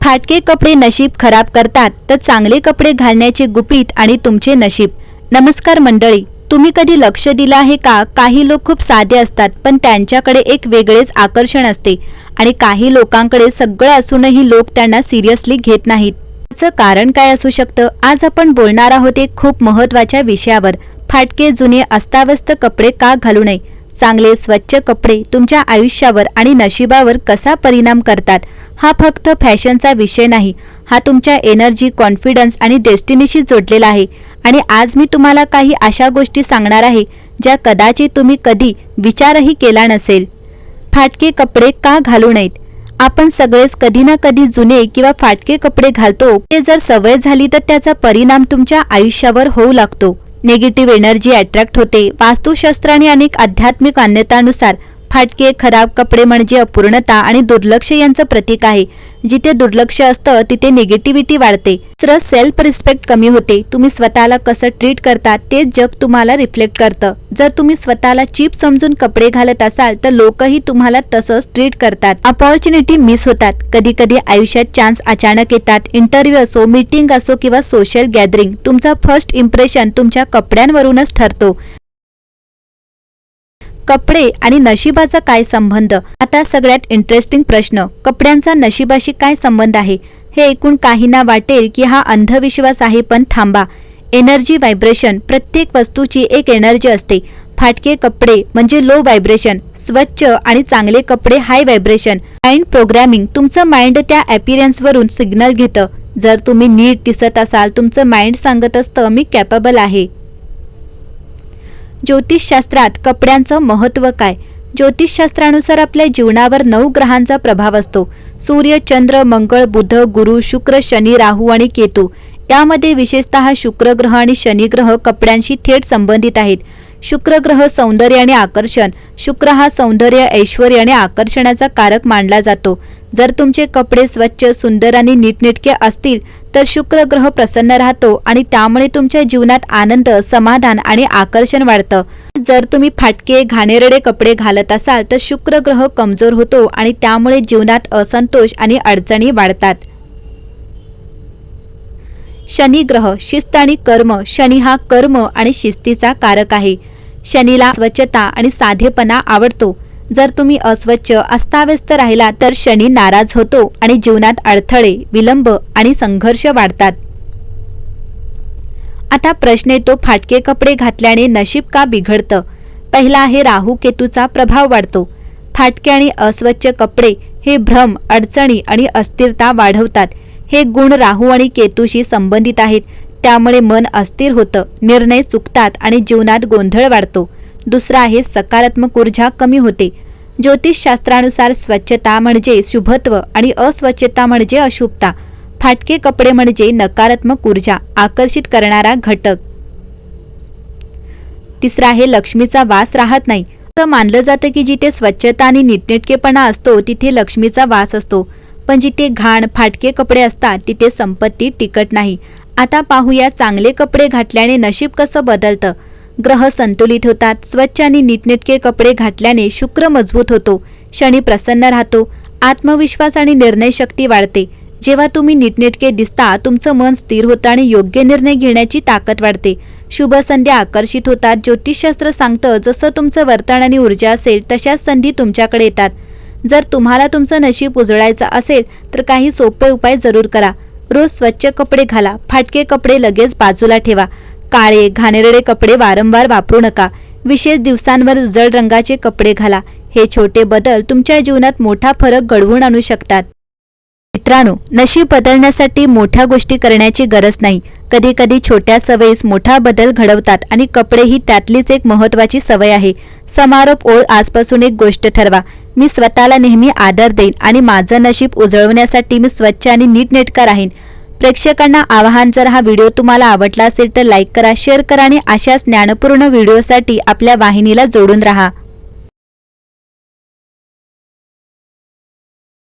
फाटके कपडे नशीब खराब करतात तर चांगले कपडे घालण्याचे गुपित आणि तुमचे नशीब। नमस्कार मंडळी, तुम्ही कधी लक्ष दिलं आहे का? काही लोक खूप साधे असतात पण त्यांच्याकडे एक वेगळेच आकर्षण असते आणि काही लोकांकडे सगळं असूनही लोक त्यांना सिरियसली घेत नाहीत। याचं कारण काय असू शकतं? आज आपण बोलणार आहोत एक खूप महत्त्वाच्या विषयावर। फाटके जुने अस्ताव्यस्त कपडे का घालू नये? चांगले स्वच्छ कपडे तुमच्या आयुष्यावर आणि नशिबावर कसा परिणाम करतात? हा फक्त फॅशनचा विषय नाही, हा तुमच्या एनर्जी, कॉन्फिडन्स आणि डेस्टिनीशी जोडलेला आहे। आणि आज मी तुम्हाला काही अशा गोष्टी सांगणार आहे ज्या कदाचित तुम्ही कधी विचारही केला नसेल। फाटके कपडे का घालू नयेत? आपण सगळेच कधी ना कधी जुने किंवा फाटके कपडे घालतो। ते जर सवय झाली तर त्याचा परिणाम तुमच्या आयुष्यावर होऊ लागतो। निगेटिव्ह एनर्जी अट्रॅक्ट होते। वास्तुशास्त्र आणि अनेक आध्यात्मिक मान्यतांनुसार फाटके खराब कपडे म्हणजे अपूर्णता आणि दुर्लक्ष यांचं प्रतीक आहे। जिथे दुर्लक्ष असतं तिथे निगेटिव्हिटी वाढते, तर सेल्फ रिस्पेक्ट कमी होते। तुम्ही स्वतःला कसं ट्रीट करता तेच जग तुम्हाला रिफ्लेक्ट करतं। जर तुम्ही स्वतःला चीप समजून कपडे घालत असाल तर लोकही तुम्हाला तसंच ट्रीट करतात। अपॉर्च्युनिटी मिस होतात। कधी कधी आयुष्यात चान्स अचानक येतात। इंटरव्ह्यू असो, मीटिंग असो किंवा सोशल गॅदरिंग, तुमचा फर्स्ट इम्प्रेशन तुमच्या कपड्यांवरूनच ठरतो। कपडे आणि नशिबाचा काय संबंध? आता सगळ्यात इंटरेस्टिंग प्रश्न, कपड्यांचा नशिबाशी काय संबंध आहे? हे ऐकून काहींना वाटेल की हा अंधविश्वास आहे, पण थांबा। एनर्जी व्हायब्रेशन, प्रत्येक वस्तूची एक एनर्जी असते। फाटके कपडे म्हणजे लो व्हायब्रेशन, स्वच्छ आणि चांगले कपडे हाय व्हायब्रेशन। माइंड प्रोग्रामिंग, तुमचं माइंड त्या अपीयरन्सवरून सिग्नल घेतं। जर तुम्ही नीट दिसत असाल, तुमचं माइंड सांगत असतं मी कॅपेबल आहे। ज्योतिषशास्त्रात कपड्यांचं महत्त्व काय? ज्योतिषशास्त्रानुसार आपल्या जीवनावर 9 ग्रहांचा प्रभाव असतो। सूर्य, चंद्र, मंगळ, बुध, गुरु, शुक्र, शनी, राहू आणि केतू। यामध्ये विशेषतः शुक्र ग्रह आणि शनी ग्रह कपड्यांशी थेट संबंधित आहेत। शुक्र ग्रह सौंदर्य आणि आकर्षण, शुक्र हा सौंदर्य, ऐश्वर्य आणि आकर्षणाचा कारक मानला जातो। जर तुमचे कपडे स्वच्छ, सुंदर आणि नीटनेटके असतील तर शुक्र ग्रह प्रसन्न राहतो आणि त्यामुळे तुमच्या जीवनात आनंद, समाधान आणि आकर्षण वाढतं। जर तुम्ही फाटके, घाणेरडे कपडे घालत असाल तर शुक्र ग्रह कमजोर होतो आणि त्यामुळे जीवनात असंतोष आणि अडचणी वाढतात। शनी ग्रह, शिस्त आणि कर्म, शनी हा कर्म आणि शिस्तीचा कारक आहे। शनीला स्वच्छता आणि साधेपणा आवडतो। जर तुम्ही अस्वच्छ, अस्ताव्यस्त राहिला तर शनी नाराज होतो आणि जीवनात अडथळे, विलंब आणि संघर्ष वाढतात। आता प्रश्न येतो, फाटके कपडे घातल्याने नशीब का बिघडतं? पहिला आहे राहू केतूचा प्रभाव वाढतो। फाटके आणि अस्वच्छ कपडे हे भ्रम, अडचणी आणि अस्थिरता वाढवतात। हे गुण राहू आणि केतूशी संबंधित आहेत। त्यामुळे मन अस्थिर होतं, निर्णय चुकतात आणि जीवनात गोंधळ वाढतो। दुसरा आहे सकारात्मक ऊर्जा कमी होते। ज्योतिषशास्त्रानुसार स्वच्छता म्हणजे शुभत्व आणि अस्वच्छता म्हणजे अशुभता। फाटके कपडे म्हणजे नकारात्मक ऊर्जा आकर्षित करणारा घटक। तिसरा आहे लक्ष्मीचा वास राहत नाही। असं मानलं जातं की जिथे स्वच्छता आणि नीटनेटकेपणा असतो तिथे लक्ष्मीचा वास असतो, पण जिथे घाण, फाटके कपडे असतात तिथे संपत्ती टिकत नाही। आता पाहूया चांगले कपडे घातल्याने नशीब कसं बदलतं। ग्रह संतुलित होतात। स्वच्छ आणि नीटनेटके कपडे घातल्याने शुक्र मजबूत होतो, शनी प्रसन्न राहतो, आत्मविश्वास आणि निर्णय शक्ती वाढते। जेव्हा तुम्ही नीटनेटके दिसता तुमचं मन स्थिर होतं आणि योग्य निर्णय घेण्याची ताकद वाढते। शुभ संधी आकर्षित होतात। ज्योतिषशास्त्र सांगतं जसं तुमचं वर्तन आणि ऊर्जा असेल तशाच संधी तुमच्याकडे येतात। जर तुम्हाला तुमचं नशीब उजळायचं असेल तर काही सोपे उपाय जरूर करा। रोज स्वच्छ कपडे घाला, फाटके कपडे लगेच बाजूला ठेवा, काळे, घाणेरडे कपडे वारंवार वापरू नका, विशेष दिवसांवर उजळ रंगाचे कपडे घाला। हे छोटे बदल तुमच्या जीवनात मोठा फरक घडवून आणू शकतात। मित्रांनो, नशीब बदलण्यासाठी मोठ्या गोष्टी करण्याची गरज नाही। कधी कधी छोट्या सवयीस मोठा बदल घडवतात आणि कपडे ही त्यातलीच एक महत्त्वाची सवय आहे। समारोप ओळ, आजपासून एक गोष्ट ठरवा, मी स्वतःला नेहमी आदर देईन आणि माझं नशीब उजळवण्यासाठी मी स्वच्छ आणि नीटनेटका राहीन। प्रेक्षकांना आवाहन, जर हा व्हिडिओ तुम्हाला आवडला असेल तर लाईक करा, शेअर करा आणि अशाच ज्ञानपूर्ण व्हिडिओसाठी आपल्या वाहिनीला जोडून राहा।